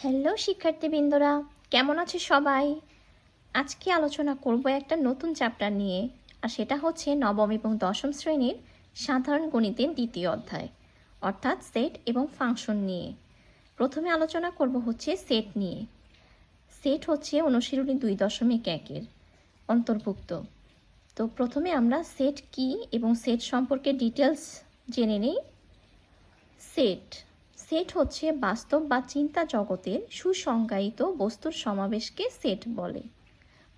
Hello শিক্ষার্থীবৃন্দরা, কেমন আছে সবাই? আজকে আলোচনা করব একটা নতুন চ্যাপ্টার নিয়ে, আর সেটা হচ্ছে নবম এবং দশম শ্রেণীর সাধারণ গণিতের দ্বিতীয় অধ্যায়, অর্থাৎ সেট এবং ফাংশন নিয়ে। প্রথমে আলোচনা করব হচ্ছে সেট নিয়ে। সেট হচ্ছে অনুশীলনী 2.1-এর অন্তর্ভুক্ত। তো প্রথমে আমরা সেট কি এবং সেট সম্পর্কে ডিটেলস জেনে নিই। সেট হচ্ছে বাস্তব বা চিন্তা জগতের সুসংজ্ঞায়িত বস্তুর সমাবেশকে সেট বলে।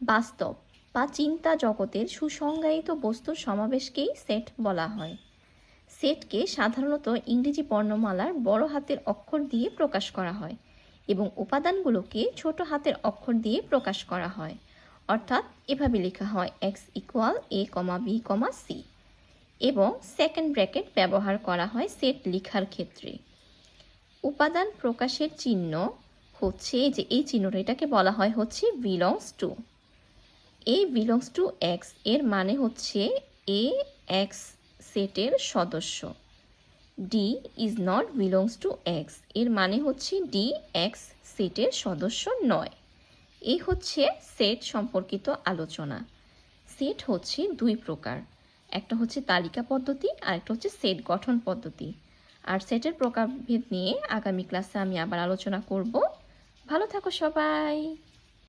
বাস্তব বা চিন্তা জগতের সুসংজ্ঞায়িত বস্তুর সমাবেশকেই সেট বলা হয়। সেটকে সাধারণত ইংরেজি বর্ণমালার বড় হাতের অক্ষর দিয়ে প্রকাশ করা হয় এবং উপাদানগুলোকে ছোট হাতের অক্ষর দিয়ে প্রকাশ করা হয়। অর্থাৎ এভাবে লেখা হয় x = a, b, c, এবং সেকেন্ড ব্র্যাকেট ব্যবহার করা হয় সেট লেখার ক্ষেত্রে। উপাদান প্রকাশের চিহ্ন হচ্ছে যে এই চিহ্নটা, এটাকে বলা হয় হচ্ছে belongs to. A belongs to x এর মানে হচ্ছে এ এক্স সেটের সদস্য। D is not belongs to x এর মানে হচ্ছে ডি এক্স সেটের সদস্য নয়। এই হচ্ছে সেট সম্পর্কিত আলোচনা। সেট হচ্ছে দুই প্রকার, একটা হচ্ছে তালিকা পদ্ধতি আর একটা হচ্ছে সেট গঠন পদ্ধতি। আর সেটের প্রকারভেদ নিয়ে আগামী ক্লাসে আমি আবার আলোচনা করব। ভালো থাকো সবাই।